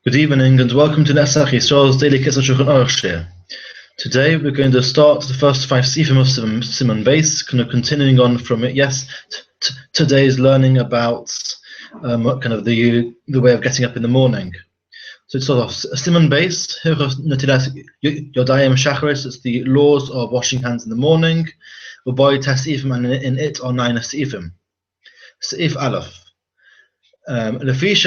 Good evening and welcome to Nesach Yisrael's daily Kitzur Shulchan Aruch share. Today we're going to start the first 5 sifim of Siman base, kind of continuing on from it. Today's learning about kind of the way of getting up in the morning. So it's sort of Siman base. Yodayim Shacharis. It's the laws of washing hands in the morning. Uboy Tasifim, and in it are 9 sifim. Sif Aleph. Because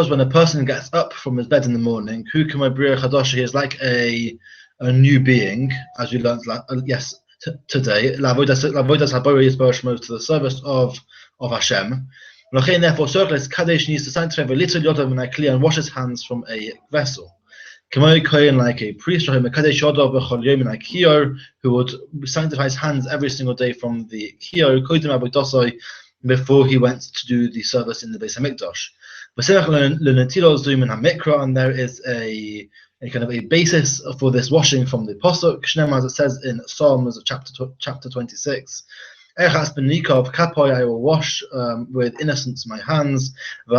when a person gets up from his bed in the morning, he is like a new being, as we learned today. To the service of Hashem. Therefore, Kadesh needs to sanctify a little yodam and wash his hands from a vessel. Like a priest, who would sanctify his hands every single day from the kiyor, before he went to do the service in the Beis Hamikdash. And there is a kind of a basis for this washing from the Pasuk, as it says in Psalms chapter 26. I will wash with innocence my hands, and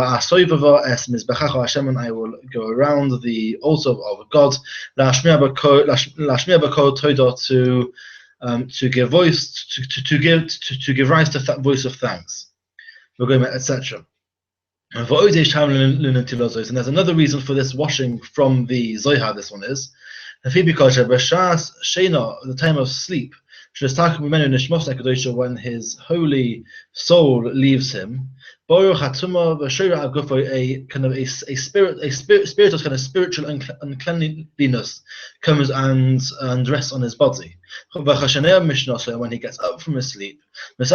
I will go around the altar of God, to give voice, to give rise to that voice of thanks, etc. And there's another reason for this washing from the Zohar. This one is the time of sleep, when his holy soul leaves him. A kind of a spiritual uncleanliness comes and rests on his body. So when he gets up from his sleep, this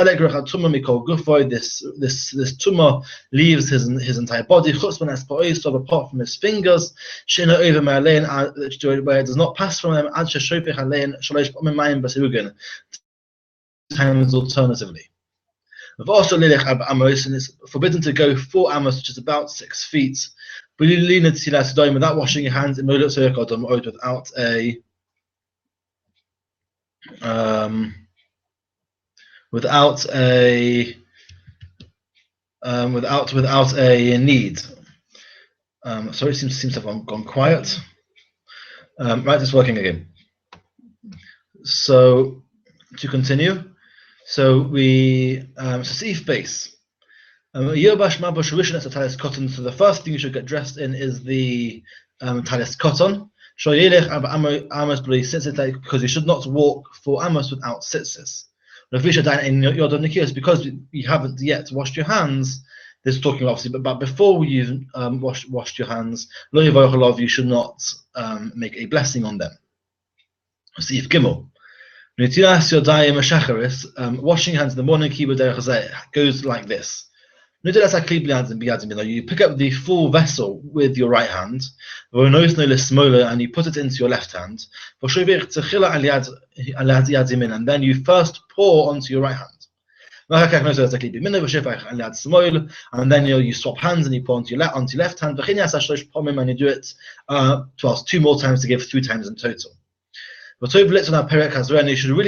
tumah leaves his entire body, apart from his fingers, where it does not pass from them, times alternatively. And it's forbidden to go 4 amos, which is about 6 feet, without washing your hands, without a need. Sorry, it seems to have gone quiet. Right, it's working again. So to continue. So we Sif base. So the first thing you should get dressed in is the talis cotton. Because you should not walk 4 amos without tzitzis. Because you haven't yet washed your hands. This is talking obviously, but before you washed your hands, you should not make a blessing on them. Sif Gimel. Washing hands in the morning goes like this. You pick up the full vessel with your right hand, and you put it into your left hand, and then you first pour onto your right hand. And then you swap hands and you pour onto your left hand, and you do it 2 more times to give 3 times in total. You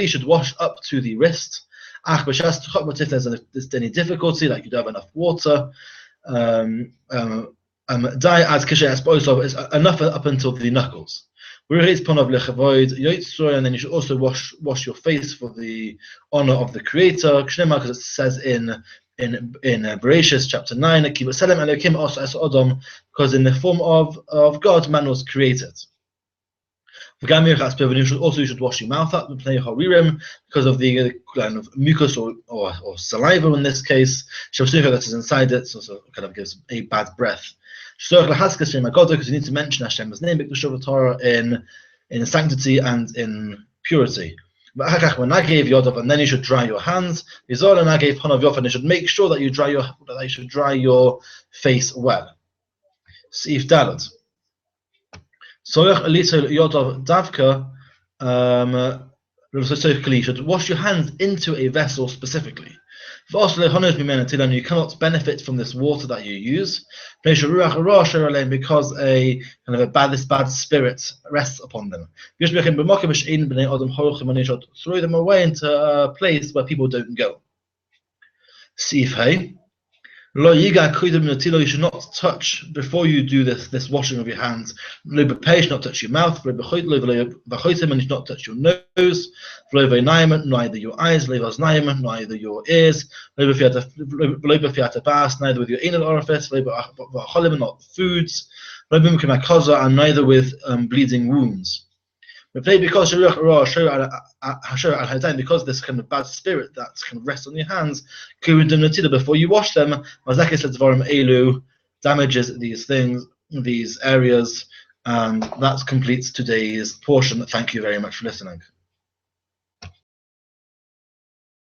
should wash up to the wrist. If there's any difficulty, like you don't have enough water, is enough up until the knuckles. And then you should also wash your face for the honor of the Creator, because it says in Bereshis chapter 9, because in the form of God, man was created. You should wash your mouth up because of the kind of mucus or saliva in this case that is inside it, so kind of gives a bad breath. Because you need to mention Hashem's name in sanctity and in purity. When I gave Yodav, and then you should dry your hands. And I gave Hanav Yof, and you should make sure that you should dry your face well. Sif Dalet. So you should wash your hands into a vessel specifically. You cannot benefit from this water that you use because a kind of this bad spirit rests upon them. You should throw them away into a place where people don't go. Sif Hey. Lo yiga kuidim natilo, you should not touch before you do this washing of your hands. Lo b'pei, you should not touch your mouth. Lo b'choitim, and you should not touch your nose. Lo b'nayim, neither your eyes. Lo b'oznayim, neither your ears. Lo b'fiat bas, neither with your anal orifice. Lo b'acholim, not foods. Lo b'mukimakaza, and neither with bleeding wounds. Because this kind of bad spirit that kind of rests on your hands, before you wash them, damages these things, these areas, and that completes today's portion. Thank you very much for listening.